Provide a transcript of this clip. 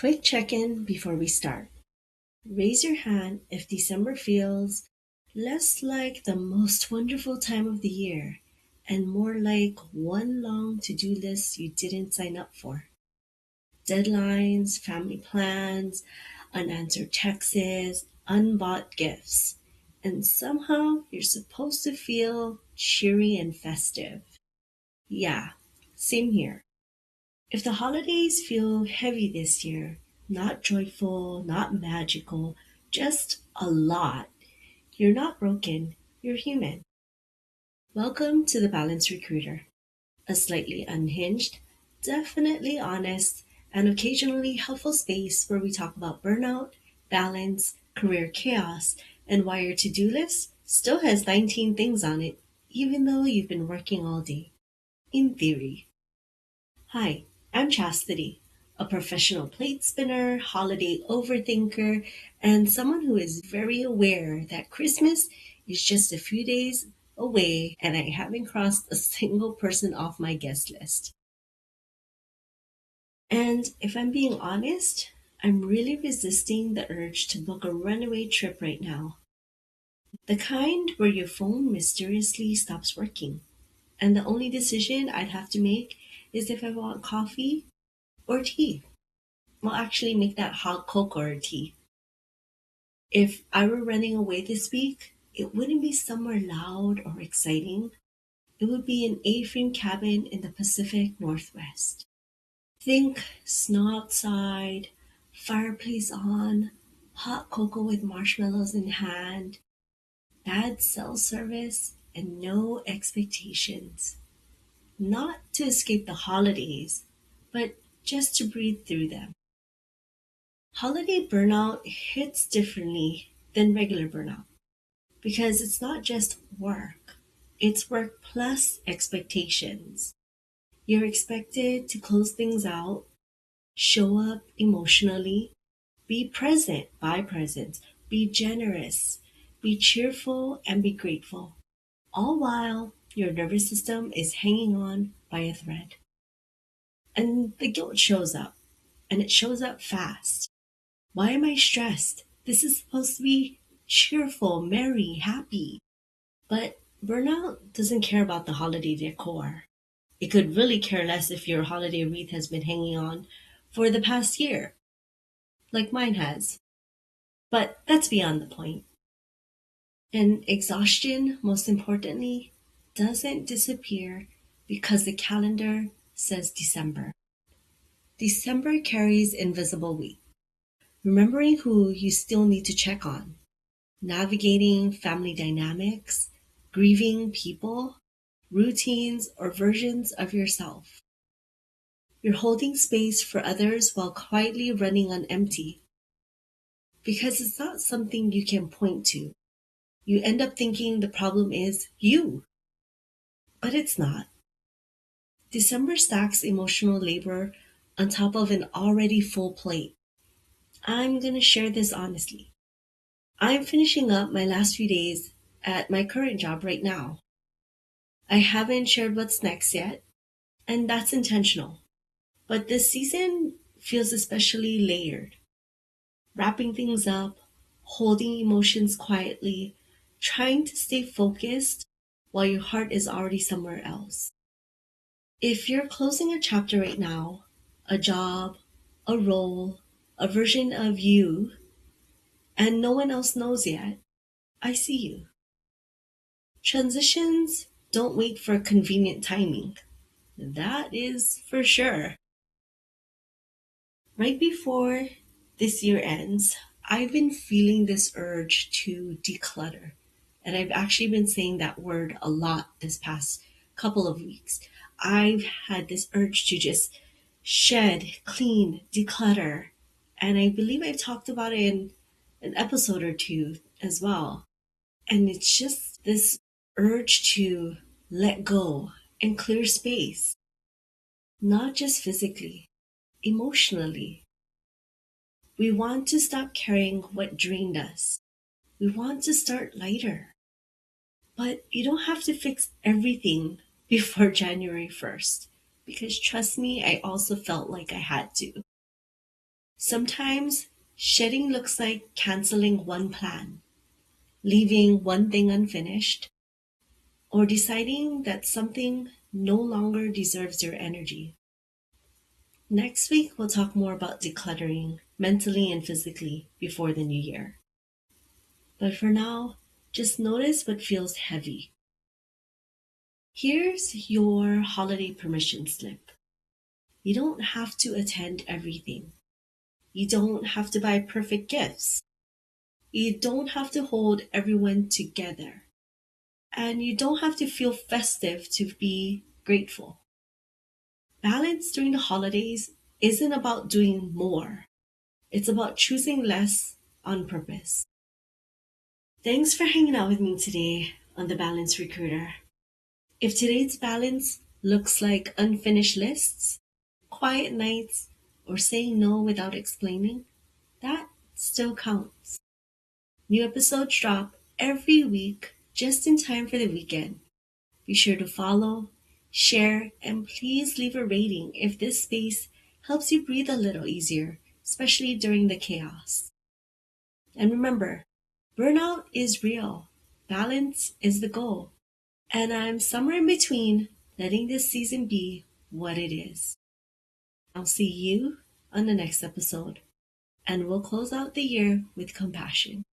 Quick check in before we start. Raise your hand if December feels less like the most wonderful time of the year and more like one long to do list you didn't sign up for. Deadlines, family plans, unanswered texts, unbought gifts. And somehow you're supposed to feel cheery and festive. Yeah, same here. If the holidays feel heavy this year, not joyful, not magical, just a lot, you're not broken, you're human. Welcome to the Balance Recruiter, a slightly unhinged, definitely honest, and occasionally helpful space where we talk about burnout, balance, career chaos, and why your to do list still has 19 things on it, even though you've been working all day. In theory. Hi, I'm Chastity, a professional plate spinner, holiday overthinker, and someone who is very aware that Christmas is just a few days away and I haven't crossed a single person off my guest list. And if I'm being honest, I'm really resisting the urge to book a runaway trip right now. The kind where your phone mysteriously stops working, and the only decision I'd have to make is if I want coffee or tea. Well, actually, make that hot cocoa or tea. If I were running away this week, it wouldn't be somewhere loud or exciting. It would be an A-frame cabin in the Pacific Northwest. Think snow outside, fireplace on, hot cocoa with marshmallows in hand, bad cell service, and no expectations. Not to escape the holidays, but just to breathe through them. Holiday burnout hits differently than regular burnout because it's not just work, it's work plus expectations. You're expected to close things out, show up emotionally, be present, buy presents, be generous, be cheerful, and be grateful, all while your nervous system is hanging on by a thread. And the guilt shows up, and it shows up fast. Why am I stressed? This is supposed to be cheerful, merry, happy. But burnout doesn't care about the holiday decor. It could really care less if your holiday wreath has been hanging on for the past year, like mine has. But that's beyond the point. And exhaustion, most importantly, doesn't disappear because the calendar says December. December carries invisible weight, remembering who you still need to check on, navigating family dynamics, grieving people, routines, or versions of yourself. You're holding space for others while quietly running on empty because it's not something you can point to. You end up thinking the problem is you, but it's not. December stacks emotional labor on top of an already full plate. I'm going to share this honestly. I'm finishing up my last few days at my current job right now. I haven't shared what's next yet, and that's intentional. But this season feels especially layered, wrapping things up, holding emotions quietly, trying to stay focused while your heart is already somewhere else. If you're closing a chapter right now, a job, a role, a version of you, and no one else knows yet, I see you. Transitions don't wait for convenient timing. That is for sure. Right before this year ends, I've been feeling this urge to declutter. And I've actually been saying that word a lot this past couple of weeks. I've had this urge to just shed, clean, declutter. And I believe I've talked about it in an episode or two as well. And it's just this urge to let go and clear space, not just physically, emotionally. We want to stop carrying what drained us. We want to start lighter. But you don't have to fix everything before January 1st. Because trust me, I also felt like I had to. Sometimes shedding looks like canceling one plan, leaving one thing unfinished, or deciding that something no longer deserves your energy. Next week, we'll talk more about decluttering mentally and physically before the new year. But for now, just notice what feels heavy. Here's your holiday permission slip. You don't have to attend everything. You don't have to buy perfect gifts. You don't have to hold everyone together. And you don't have to feel festive to be grateful. Balance during the holidays isn't about doing more, it's about choosing less on purpose. Thanks for hanging out with me today on the Balance Recruiter. If today's balance looks like unfinished lists, quiet nights, or saying no without explaining, that still counts. New episodes drop every week just in time for the weekend. Be sure to follow, share, and please leave a rating if this space helps you breathe a little easier, especially during the chaos. And remember, burnout is real, balance is the goal, and I'm somewhere in between letting this season be what it is. I'll see you on the next episode, and we'll close out the year with compassion.